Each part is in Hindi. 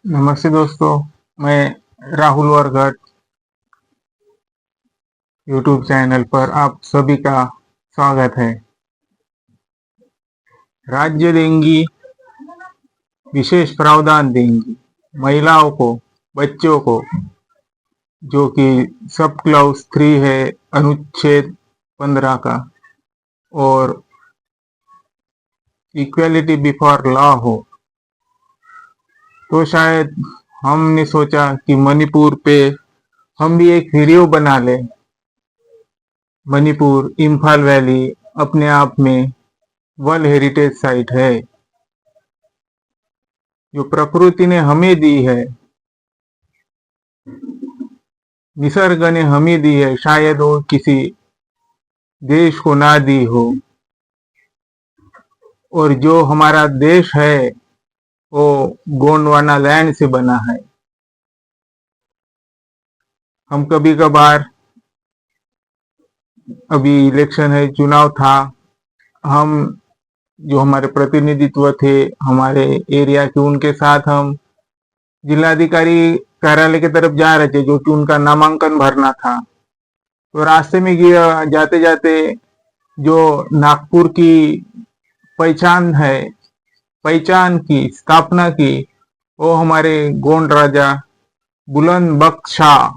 नमस्ते दोस्तों, मैं राहुल वरगट यूट्यूब चैनल पर आप सभी का स्वागत है। राज्य देंगी, विशेष प्रावधान देंगी महिलाओं को, बच्चों को, जो कि सब क्लाउज 3 है अनुच्छेद 15 का, और इक्वेलिटी बिफोर लॉ हो। तो शायद हमने सोचा कि मणिपुर पे हम भी एक वीडियो बना लें। मणिपुर, इम्फाल वैली अपने आप में वर्ल्ड हेरिटेज साइट है, जो प्रकृति ने हमें दी है, निसर्ग ने हमें दी है, शायद वो किसी देश को ना दी हो। और जो हमारा देश है वो गोंडवाना लैंड से बना है। हम कभी कभार, अभी इलेक्शन है, चुनाव था, हम जो हमारे प्रतिनिधित्व थे हमारे एरिया के, उनके साथ हम जिलाधिकारी कार्यालय की तरफ जा रहे थे, जो कि उनका नामांकन भरना था। तो रास्ते में जाते जाते जो नागपुर की पहचान है, पहचान की स्थापना की, वो हमारे गोंड राजा बुलंद बख्त शाह,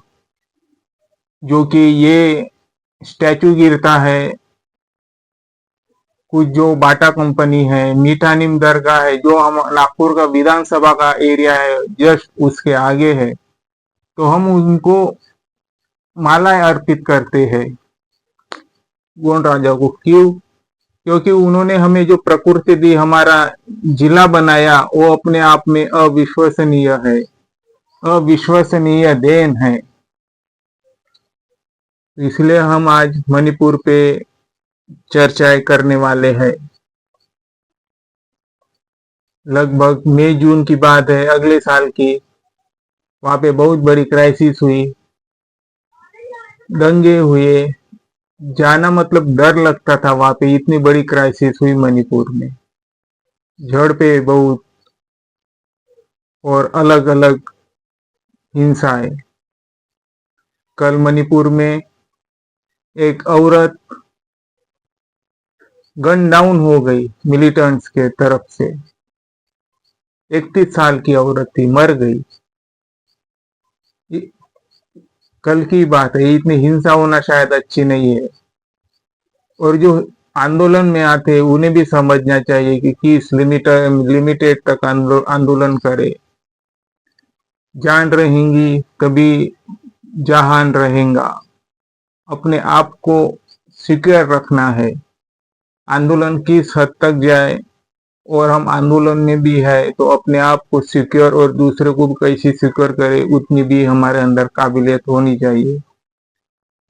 जो कि ये स्टैचू गिरता है कुछ जो बाटा कंपनी है, मीठा नीम दरगाह है, जो हम नागपुर का विधानसभा का एरिया है, जस्ट उसके आगे है। तो हम उनको मालाएं अर्पित करते हैं गोंड राजा को। क्यों? क्योंकि उन्होंने हमें जो प्रकृति दी, हमारा जिला बनाया, वो अपने आप में अविश्वसनीय है, अविश्वसनीय देन है। इसलिए हम आज मणिपुर पे चर्चाएं करने वाले हैं। लगभग मई जून की बात है, अगले साल की। वहां पे बहुत बड़ी क्राइसिस हुई, दंगे हुए, जाना मतलब डर लगता था। वहां पे इतनी बड़ी क्राइसिस हुई मणिपुर में, झड़पें बहुत और अलग अलग हिंसाएं। कल मणिपुर में एक औरत गन डाउन हो गई मिलिटेंट्स के तरफ से। 31 साल की औरत थी, मर गई। कल की बात है, इतनी हिंसा होना शायद अच्छी नहीं है। और जो आंदोलन में आते हैं उन्हें भी समझना चाहिए कि किस लिमिटेड तक आंदोलन करे। जान रहेंगी तभी जहान रहेगा। अपने आप को सिक्योर रखना है। आंदोलन किस हद तक जाए, और हम आंदोलन में भी है, तो अपने आप को सिक्योर और दूसरे को भी कैसे सिक्योर करे, उतनी भी हमारे अंदर काबिलियत होनी चाहिए।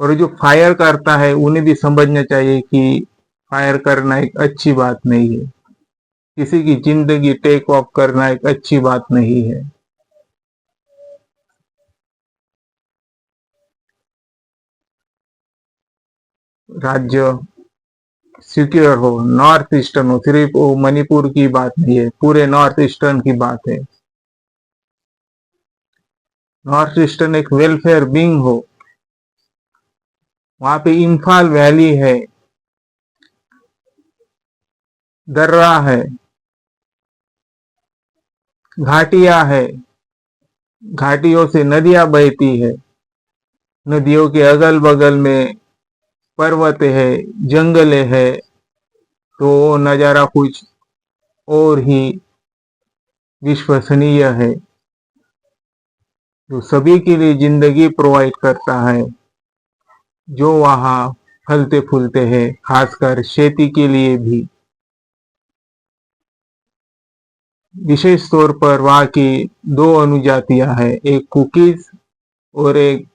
और जो फायर करता है उन्हें भी समझना चाहिए कि फायर करना एक अच्छी बात नहीं है। किसी की जिंदगी टेक ऑफ करना एक अच्छी बात नहीं है। राज्य सिक्योर हो, नॉर्थ ईस्टर्न हो, सिर्फ वो मणिपुर की बात नहीं है, पूरे नॉर्थ ईस्टर्न की बात है। नॉर्थ ईस्टर्न एक वेलफेयर विंग हो। वहां पे इम्फाल वैली है, दर्रा है, घाटियां है, घाटियों से नदियां बहती है, नदियों के अगल बगल में पर्वत है, जंगल है। तो वो नजारा कुछ और ही विश्वसनीय है, जो सभी के लिए जिंदगी प्रोवाइड करता है। जो वहाँ फलते फूलते हैं, खासकर खेती के लिए भी। विशेष तौर पर वहाँ की दो अनुजातियां हैं, एक कुकीज और एक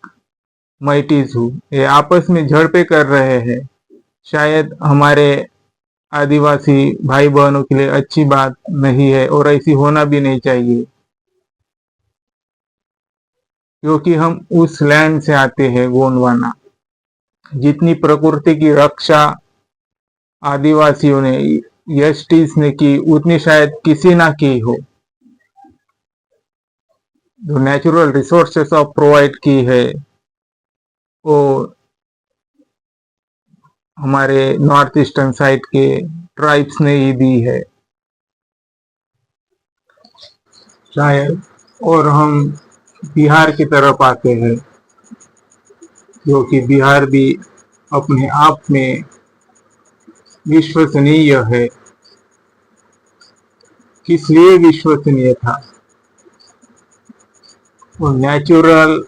मैटिजू। ये आपस में झड़पें कर रहे हैं। शायद हमारे आदिवासी भाई बहनों के लिए अच्छी बात नहीं है, और ऐसी होना भी नहीं चाहिए, क्योंकि हम उस लैंड से आते हैं, गोंडवाना। जितनी प्रकृति की रक्षा आदिवासियों ने, एसटीज ने की, उतनी शायद किसी ना की हो। जो नेचुरल रिसोर्सेस ऑफ प्रोवाइड की है वो हमारे नॉर्थ ईस्टर्न साइड के ट्राइब्स ने ही दी है शायद। और हम बिहार की तरफ आते हैं, जो कि बिहार भी अपने आप में विश्वसनीय है। किस लिए विश्वसनीय था? वो नेचुरल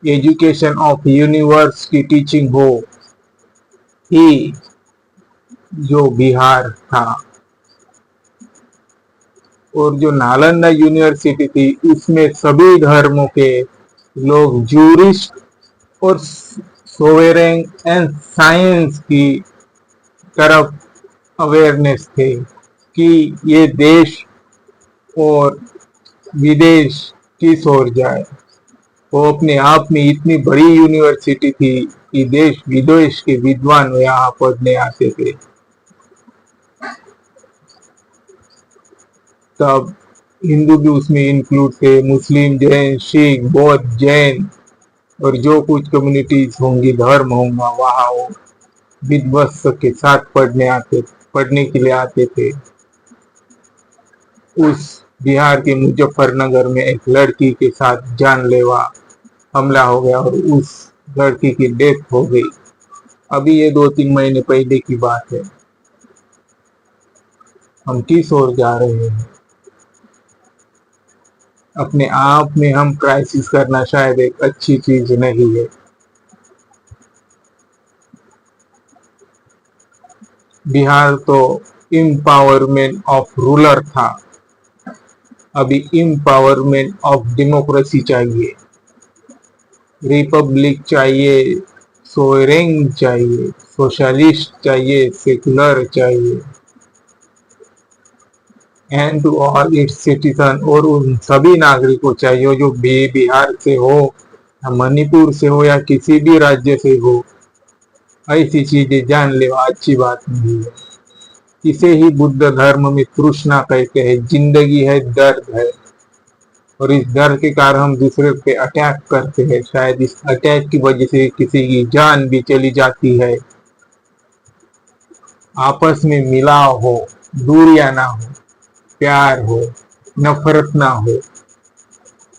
एजुकेशन ऑफ यूनिवर्स की टीचिंग हो ही जो बिहार था। और जो नालंदा यूनिवर्सिटी थी उसमें सभी धर्मों के लोग जूरिस्ट और सोवेरेन एंड साइंस की तरफ अवेयरनेस थे कि ये देश और विदेश किस ओर जाए। वो अपने आप में इतनी बड़ी यूनिवर्सिटी थी कि देश विदेश के विद्वान यहाँ पढ़ने आते थे। तब हिंदू भी उसमें इंक्लूड थे, मुस्लिम, जैन, सिख, बौद्ध, जैन और जो कुछ कम्युनिटीज होंगी, धर्म होंगे वहाँ वो विध्वंस के साथ पढ़ने के लिए आते थे। उस बिहार के मुजफ्फरनगर में एक लड़की के साथ जानलेवा हमला हो गया और उस लड़की की डेथ हो गई। अभी ये 2-3 महीने पहले की बात है। हम किस ओर जा रहे हैं? अपने आप में हम क्राइसिस करना शायद एक अच्छी चीज नहीं है। बिहार तो एम्पावरमेंट ऑफ रूलर था, अभी एम्पावरमेंट ऑफ डेमोक्रेसी चाहिए, रिपब्लिक चाहिए, सोवरेन चाहिए, सोशलिस्ट चाहिए, सेकुलर चाहिए। And to all its citizen, और उन सभी नागरिकों चाहिए जो बिहार से हो या मणिपुर से हो या किसी भी राज्य से हो। ऐसी चीजें जान ले अच्छी बात नहीं है। इसे ही बुद्ध धर्म में तृष्णा कहते हैं। जिंदगी है, दर्द है, और इस दर्द के कारण हम दूसरे पे अटैक करते हैं। शायद इस अटैक की वजह से किसी की जान भी चली जाती है। आपस में मिलाव हो, दूरियां ना हो, प्यार हो, नफरत ना हो,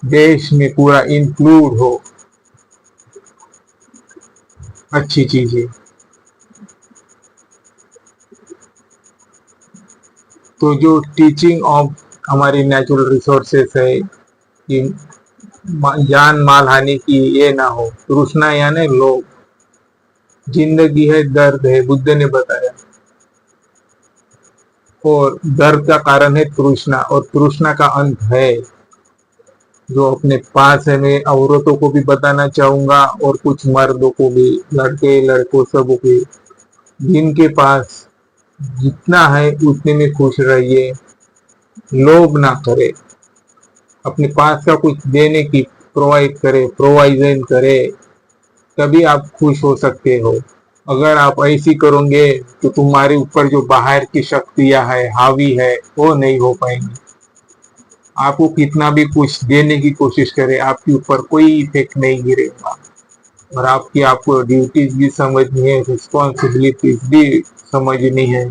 देश में पूरा इंक्लूड हो, अच्छी चीजें। तो जो टीचिंग ऑफ हमारी नेचुरल रिसोर्सेस है कि जान माल हानि की ये ना हो, तृष्णा यानी लोग, जिंदगी है, दर्द है, बुद्ध ने बताया। और दर्द का कारण है तृष्णा, और तृष्णा का अंत है जो अपने पास है। मैं औरतों को भी बताना चाहूंगा और कुछ मर्दों को भी, लड़के लड़कों सबको भी, जिनके पास जितना है उतने में खुश रहिए, लोभ ना करे, अपने पास का कुछ देने की प्रोवाइड करे, प्रोवाइजन करे, तभी आप खुश हो सकते हो। अगर आप ऐसी करोगे तो तुम्हारे ऊपर जो बाहर की शक्तियां है, हावी है, वो नहीं हो पाएंगी। आपको कितना भी कुछ देने की कोशिश करे, आपके ऊपर कोई इफेक्ट नहीं गिरेगा। और आपको ड्यूटीज भी समझनी है, रिस्पॉन्सिबिलिटीज भी समझनी है।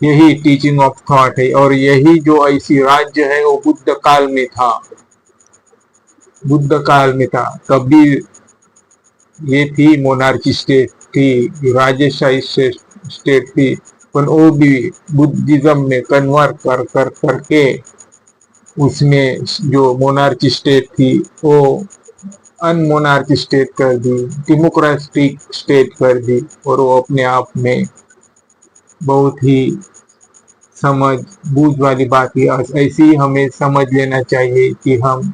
यही टीचिंग ऑफ थॉट है। और यही जो ऐसी राज्य है वो बुद्ध काल में था। बुद्ध काल में था तब भी ये थी, मोनार्ची स्टेट थी, राजेशाही स्टेट थी, पर वो भी बुद्धिज्म में कन्वर्ट करके उसमें जो मोनार्ची स्टेट थी वो अनमोनार्ची स्टेट कर दी, डेमोक्रेटिक स्टेट कर दी। और वो अपने आप में बहुत ही समझ बूझ वाली बात है। ऐसी ही हमें समझ लेना चाहिए कि हम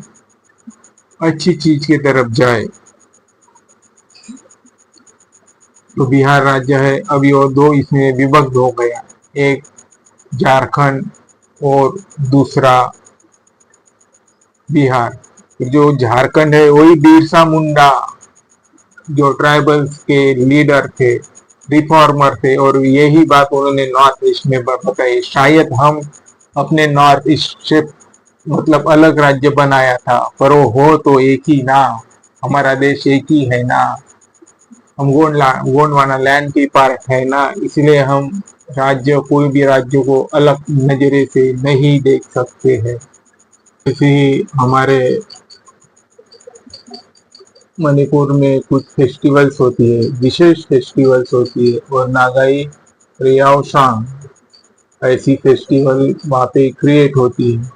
अच्छी चीज की तरफ जाए। तो बिहार राज्य है, अभी और दो इसमें विभक्त हो गया, एक झारखंड और दूसरा बिहार। जो झारखंड है वही बिरसा मुंडा जो ट्राइबल्स के लीडर थे, रिफॉर्मर थे, और यही बात उन्होंने नॉर्थ ईस्ट में बताई। शायद हम अपने नॉर्थ ईस्ट से मतलब अलग राज्य बनाया था, पर वो हो तो एक ही ना, हमारा देश एक ही है ना, हम गोंडवाना लैंड की पार्ट है ना, इसलिए हम राज्य कोई भी राज्य को अलग नजरे से नहीं देख सकते हैं। इसी हमारे मणिपुर में कुछ फेस्टिवल्स होती है, विशेष फेस्टिवल्स होती है, और नागाई रियाओशांग ऐसी फेस्टिवल वहाँ पे क्रिएट होती है।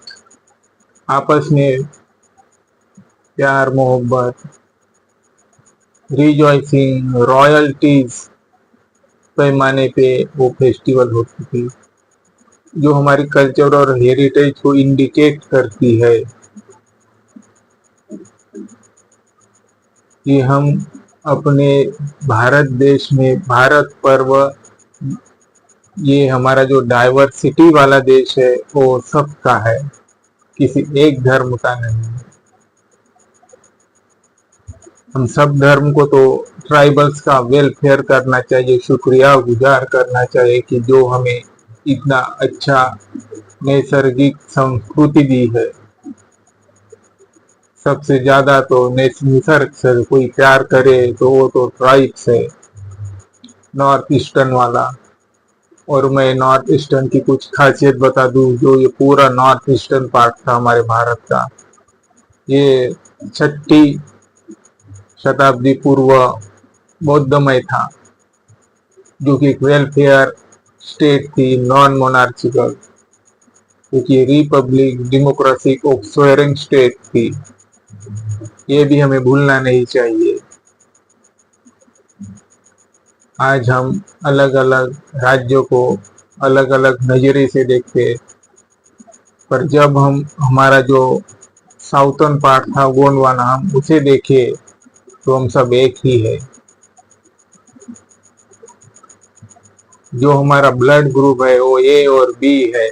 आपस में प्यार मोहब्बत, रिजॉइसिंग, रॉयल्टीज पैमाने पे वो फेस्टिवल होती थी, जो हमारी कल्चर और हेरिटेज को इंडिकेट करती है कि हम अपने भारत देश में भारत पर्व, ये हमारा जो डाइवर्सिटी वाला देश है वो सबका है, किसी एक धर्म का नहीं। हम सब धर्म को तो ट्राइबल्स का वेलफेयर करना चाहिए, शुक्रिया गुजार करना चाहिए कि जो हमें इतना अच्छा नैसर्गिक संस्कृति दी है। सबसे ज्यादा तो निसर्ग से कोई प्यार करे तो वो तो ट्राइब्स है, नॉर्थ ईस्टर्न वाला। और मैं नॉर्थ ईस्टर्न की कुछ खासियत बता दूं, जो ये पूरा नॉर्थ ईस्टर्न पार्ट था हमारे भारत का, ये 6ठी शताब्दी पूर्व बौद्धमय था, जो कि एक वेलफेयर स्टेट थी, नॉन मोनार्चिकल, क्योंकि Republic democracy of sovereign state थी। ये भी हमें भूलना नहीं चाहिए। आज हम अलग अलग राज्यों को अलग अलग नजरे से देखते हैं, पर जब हम हमारा जो साउथर्न पार्ट था गोंडवाना, हम उसे देखे तो हम सब एक ही है। जो हमारा ब्लड ग्रुप है वो ए और बी है,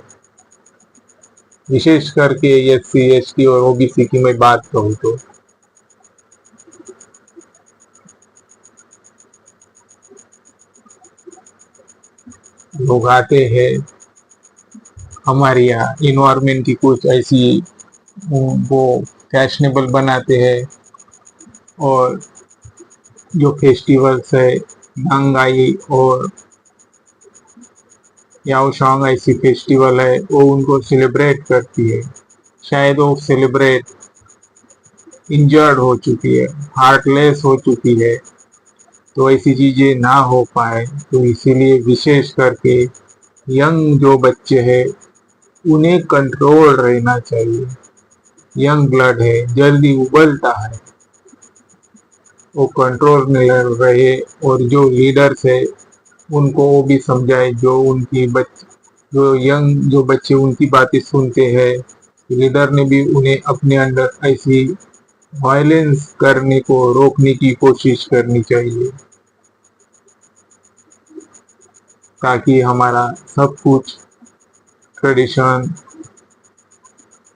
विशेष करके SC ST और OBC की मैं बात कहूँ तो। लोग आते हैं हमारे यहाँ इन्वायरमेंट की कुछ ऐसी वो फैशनेबल बनाते हैं, और जो फेस्टिवल्स है दंगाई और याओशांग ऐसी फेस्टिवल है, वो उनको सेलिब्रेट करती है। शायद वो सेलिब्रेट इंजर्ड हो चुकी है, हार्टलेस हो चुकी है, तो ऐसी चीजें ना हो पाए, तो इसीलिए विशेष करके यंग जो बच्चे हैं उन्हें कंट्रोल रहना चाहिए। यंग ब्लड है, जल्दी उबलता है, वो कंट्रोल में रहे, और जो लीडर्स है उनको वो भी समझाए, जो बच्चे उनकी बातें सुनते हैं, लीडर ने भी उन्हें अपने अंदर ऐसी वायलेंस करने को रोकने की कोशिश करनी चाहिए, ताकि हमारा सब कुछ ट्रेडिशन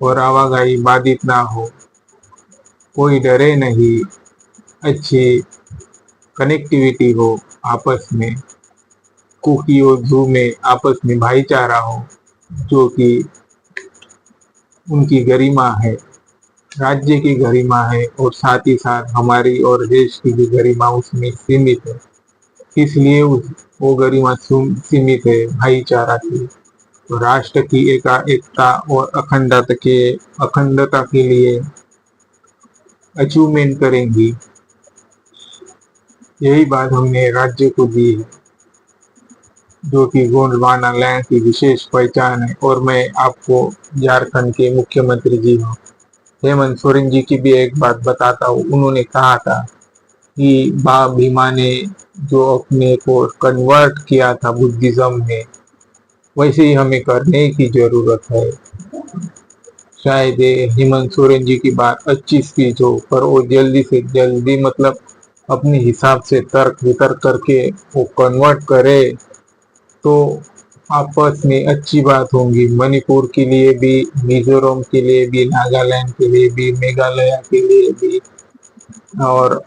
और आवाजाही बाधित ना हो। कोई डरे नहीं, अच्छी कनेक्टिविटी हो आपस में, कुकी और जू में आपस में भाईचारा हो, जो कि उनकी गरिमा है, राज्य की गरिमा है, और साथ ही साथ हमारी और देश की भी गरिमा उसमें सीमित है। इसलिए वो गरिमा सीमित है भाईचारा की। तो राष्ट्र की एकता और अखंडता के लिए अचीवमेंट करेंगी, यही बात हमने राज्य को दी है, जो कि गोंडवाना लैंड की विशेष पहचान है। और मैं आपको झारखंड के मुख्यमंत्री जी हेमंत सोरेन जी की भी एक बात बताता हूँ। उन्होंने कहा था कि बाबा भीमा ने जो अपने को कन्वर्ट किया था बुद्धिज्म में, वैसे ही हमें करने की जरूरत है। शायद हेमंत सोरेन जी की बात अच्छी स्पीच हो, पर वो जल्दी से जल्दी मतलब अपने हिसाब से तर्क वितर्क करके वो कन्वर्ट करे तो आपस में अच्छी बात होंगी। मणिपुर के लिए भी, मिजोरम के लिए भी, नागालैंड के लिए भी, मेघालय के लिए भी, और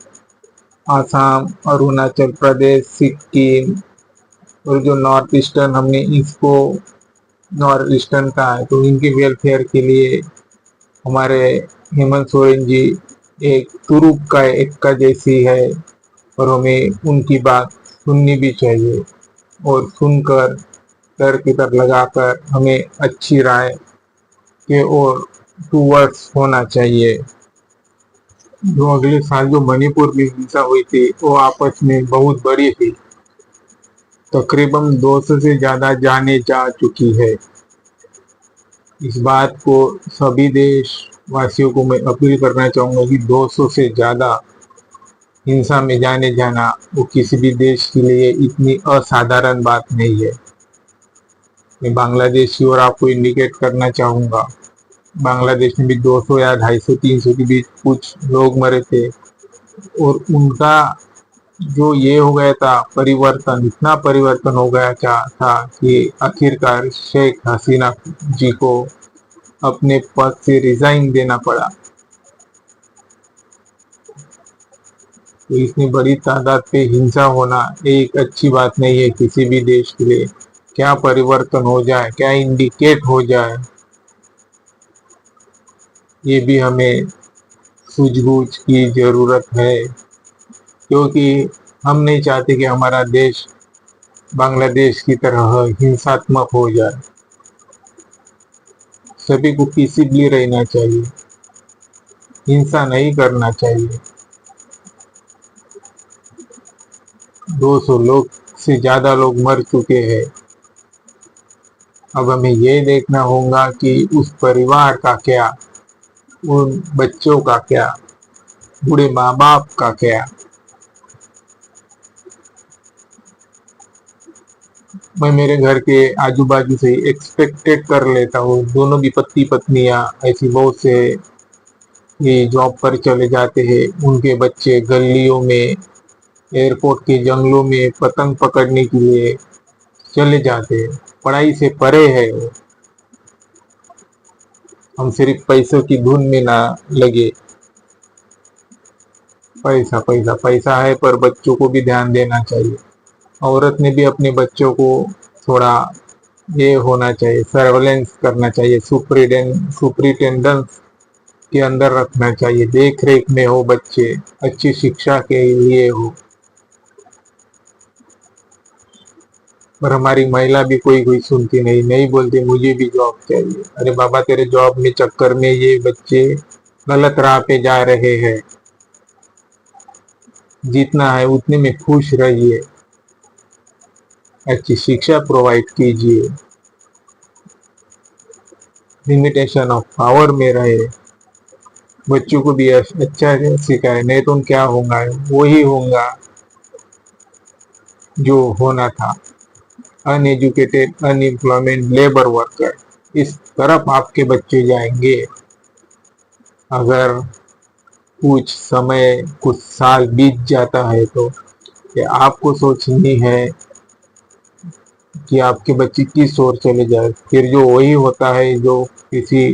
आसाम, अरुणाचल प्रदेश, सिक्किम, और जो नॉर्थ ईस्टर्न हमने इसको नॉर्थ ईस्टर्न का है, तो इनके वेलफेयर के लिए हमारे हेमंत सोरेन जी एक तुरुप का एक्का जैसी है, और हमें उनकी बात सुननी भी चाहिए, और सुनकर सर की तरफ लगाकर हमें अच्छी राय के और टूवर्ड्स होना चाहिए। जो अगले साल जो मणिपुर में हिंसा हुई थी वो आपस में बहुत बड़ी थी, तकरीबन 200 से ज्यादा जाने जा चुकी है। इस बात को सभी देशवासियों को मैं अपील करना चाहूंगा कि 200 से ज्यादा हिंसा में जाने जाना वो किसी भी देश के लिए इतनी असाधारण बात नहीं है। मैं बांग्लादेश की ओर आपको इंडिकेट करना चाहूंगा, बांग्लादेश में भी 200 या 250 300 के बीच कुछ लोग मरे थे, और उनका जो ये हो गया था परिवर्तन, इतना परिवर्तन हो गया था कि आखिरकार शेख हसीना जी को अपने पद से रिजाइन देना पड़ा। तो इतनी बड़ी तादाद पे हिंसा होना एक अच्छी बात नहीं है किसी भी देश के लिए। क्या परिवर्तन हो जाए, क्या इंडिकेट हो जाए, ये भी हमें सूझबूझ की जरूरत है, क्योंकि हम नहीं चाहते कि हमारा देश बांग्लादेश की तरह हिंसात्मक हो जाए। सभी को पीसफुली रहना चाहिए, हिंसा नहीं करना चाहिए। 200 लोग से ज्यादा लोग मर चुके हैं। अब हमें ये देखना होगा कि उस परिवार का क्या, उन बच्चों का क्या, बूढ़े माँ बाप का क्या। मैं मेरे घर के आजू बाजू से एक्सपेक्टेड कर लेता हूँ, दोनों भी पति पत्नियां ऐसी बहुत से ये जॉब पर चले जाते हैं, उनके बच्चे गलियों में, एयरपोर्ट के जंगलों में पतंग पकड़ने के लिए चले जाते हैं। पढ़ाई से परे है वो। हम सिर्फ पैसों की धुन में ना लगे। पैसा पैसा पैसा है, पर बच्चों को भी ध्यान देना चाहिए। औरत ने भी अपने बच्चों को थोड़ा ये होना चाहिए, सर्वेलेंस करना चाहिए, सुपरिटेंडेंस के अंदर रखना चाहिए, देख रेख में हो बच्चे, अच्छी शिक्षा के लिए हो। पर हमारी महिला भी कोई कोई सुनती नहीं, नहीं बोलती मुझे भी जॉब चाहिए। अरे बाबा, तेरे जॉब में चक्कर में ये बच्चे गलत राह पे जा रहे हैं। जितना है उतने में खुश रहिए, अच्छी शिक्षा प्रोवाइड कीजिए, लिमिटेशन ऑफ पावर में रहे, बच्चों को भी अच्छा सिखाए। नहीं तो क्या होगा, वही होगा जो होना था, अनएजुकेटेड, अनएम्प्लॉयमेंट, लेबर वर्कर। इस तरफ आपके बच्चे जाएंगे। अगर कुछ समय, कुछ साल बीत जाता है तो ये आपको सोचनी है कि आपके बच्चे किस ओर चले जाए। फिर जो वही होता है जो किसी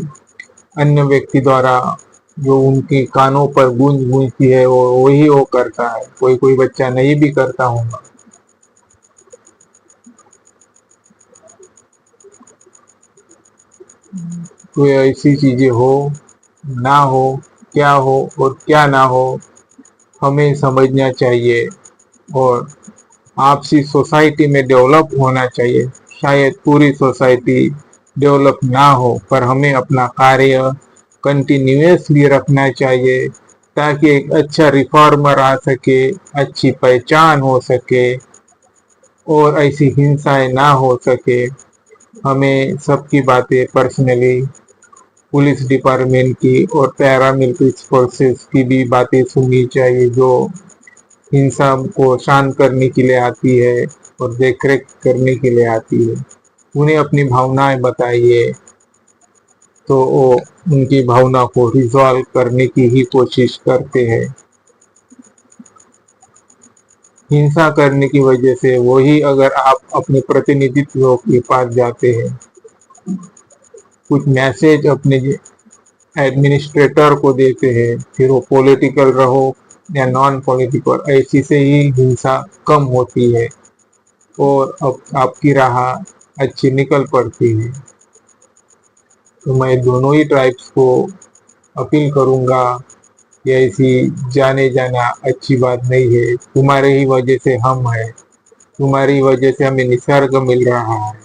अन्य व्यक्ति द्वारा जो उनके कानों पर गूंज गूंजती है, वो वही वो करता है। कोई कोई बच्चा नहीं भी करता होगा। तो ऐसी चीजें हो ना हो, क्या हो और क्या ना हो, हमें समझना चाहिए, और आपसी सोसाइटी में डेवलप होना चाहिए। शायद पूरी सोसाइटी डेवलप ना हो, पर हमें अपना कार्य कंटिन्यूअसली रखना चाहिए, ताकि एक अच्छा रिफॉर्मर आ सके, अच्छी पहचान हो सके, और ऐसी हिंसाएं ना हो सके। हमें सबकी बातें पर्सनली, पुलिस डिपार्टमेंट की और पैरामिलिट्री फोर्सेस की भी बातें सुननी चाहिए, जो हिंसा को शांत करने के लिए आती है और देखरेख करने के लिए आती है। उन्हें अपनी भावनाएं बताइए, तो वो उनकी भावना को रिजॉल्व करने की ही कोशिश करते हैं। हिंसा करने की वजह से वही, अगर आप अपने प्रतिनिधित्व के पास जाते हैं, कुछ मैसेज अपने एडमिनिस्ट्रेटर को देते हैं, फिर वो पॉलिटिकल रहो या नॉन पॉलिटिकल, ऐसी से ही हिंसा कम होती है और अब आपकी राह अच्छी निकल पड़ती है। तो मैं दोनों ही ट्राइब्स को अपील करूंगा कि ऐसी जाने जाना अच्छी बात नहीं है। तुम्हारे ही वजह से हम हैं, तुम्हारी वजह से हमें निसर्ग मिल रहा है,